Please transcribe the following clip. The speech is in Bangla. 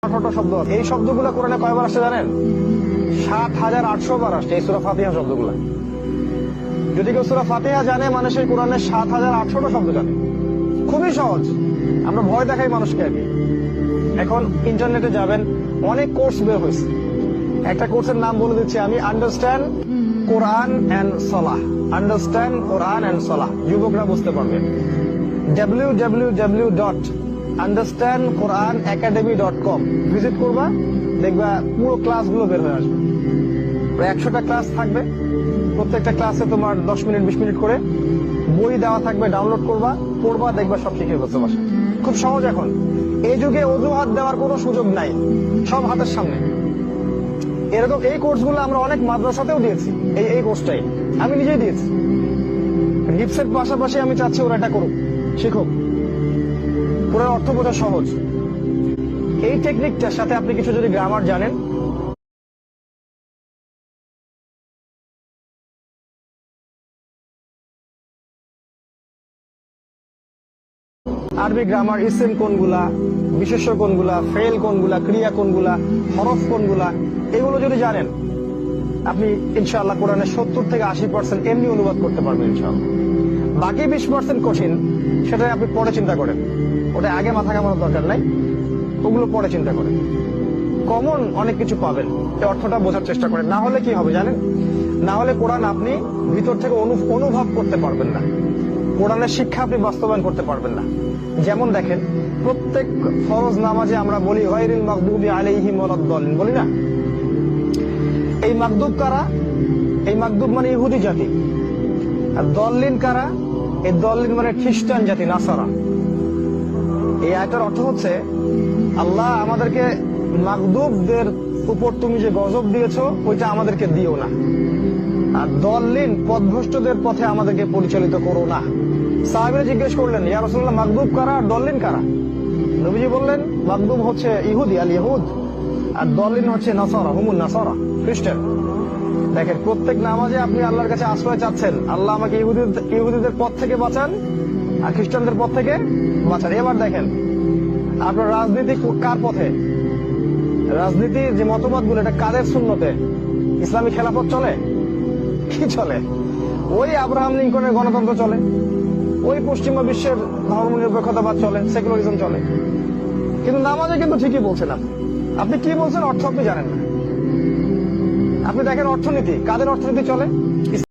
18টা শব্দ আছে। এই শব্দগুলো কোরআনে কয়বার আসছে জানেন? 7,800 বার আসছে এই সূরা ফাতিহা শব্দগুলো। যদি কেউ সূরা ফাতিহা জানে, মানে সেই কোরআনের 7,800টা শব্দ জানে। খুবই সহজ, আমরা ভয় দেখাই মানুষকে আর কি। এখন ইন্টারনেটে যাবেন, অনেক কোর্স বের হয়েছে। একটা কোর্সের নাম বলে দিচ্ছি আমি, understand Quran and Salah. Understand Quran and Salah, যুবকরা বুঝতে পারবে। www.understandquranacademy.com ভিজিট করবা, দেখবা পুরো ক্লাসগুলো বের হয়ে আসবে। প্রায় 100টা ক্লাস থাকবে, প্রত্যেকটা ক্লাসে তোমার 10 মিনিট 20 মিনিট করে বই দেওয়া থাকবে, ডাউনলোড করবা, পড়বা, দেখবা সব শিখে গেছে বাসা। খুব সহজ। এখন এই যুগে অজুহাত দেওয়ার কোনো সুযোগ নাই, সব হাতের সামনে। এরকম এই কোর্সগুলো আমরা অনেক মাদ্রাসাতেও দিয়েছি। এই কোর্সটাই আমি নিজেই দিয়েছি। গিফটের পাশাপাশি আমি চাচ্ছি ওরা এটা করুক, শিখুক। পুরো অর্থ বোঝা সহজ। এই টেকনিকটার সাথে আপনি কিছু যদি গ্রামার জানেন, আরবি গ্রামার, ইসম কোনগুলা, বিশেষ্য কোনগুলা, ফেল কোনগুলা, ক্রিয়া কোনগুলা, হরফ কোনগুলা, এগুলো যদি জানেন, আপনি ইনশাআল্লাহ কোরআনের 70 থেকে 80% এমনি অনুবাদ করতে পারবেন ইনশাআল্লাহ। বাকি 20% কঠিন, সেটা আপনি পরে চিন্তা করেন, ওটা আগে মাথা ঘামানোর দরকার নাই, ওগুলো পরে চিন্তা করেন। কমন অনেক কিছু পাবেন, এই অর্থটা বোঝার চেষ্টা করেন। না হলে কি হবে জানেন? না হলে কোরআন আপনি ভিতর থেকে অনুভব করতে পারবেন না, কোরআনের শিক্ষা আপনি বাস্তবায়ন করতে পারবেন না। যেমন দেখেন, প্রত্যেক ফরজ নামাজে আমরা বলি গায়রিল মাগদুবি আলাইহিম ওয়ালাদ-দাল্লিন, বলি না? এই মাগদুব কারা? এই মাগদুব মানে ইহুদি জাতি। আর দল্লিন কারা? এই দল্লিন মানে খ্রিস্টান জাতি, নাসারা। এই আয়াতের অর্থ হচ্ছে, আল্লাহ আমাদেরকে মাগদুবদের উপর তুমি যে গজব দিয়েছো ওইটা আমাদেরকে দিও না, আর দল্লিন পথভ্রষ্টদের পথে আমাদেরকে পরিচালিত করো না। সাহাবীরা জিজ্ঞেস করলেন, ইয়া রাসূলুল্লাহ, মাগদুব কারা আর দল্লিন কারা? নবীজি বললেন, মাগদুব হচ্ছে ইহুদি, আল ইহুদ, আর দল্লিন হচ্ছে নাসারা, হুমুন নাসারা, খ্রিস্টান। দেখেন, প্রত্যেক নামাজে আপনি আল্লাহর কাছে আশ্রয় চাচ্ছেন, আল্লাহ আমাকে ইহুদিদের পথ থেকে বাঁচান আর খ্রিস্টানদের পথ থেকে বাঁচান। এবার দেখেন, আপনার রাজনীতি কার পথে? রাজনীতির যে মতবাদগুলো, এটা কাদের সুন্নতে? ইসলামী খেলাফত চলে? কি চলে? ওই আব্রাহাম লিঙ্কনের গণতন্ত্র চলে, ওই পশ্চিমা বিশ্বের ধর্মনিরপেক্ষতাবাদ চলে, সেকুলারিজম চলে। কিন্তু নামাজে কিন্তু ঠিকই বলছেন আপনি কি বলছেন অর্থ আপনি জানেন না। আপনি দেখেন অর্থনীতি, কাদের অর্থনীতি চলে?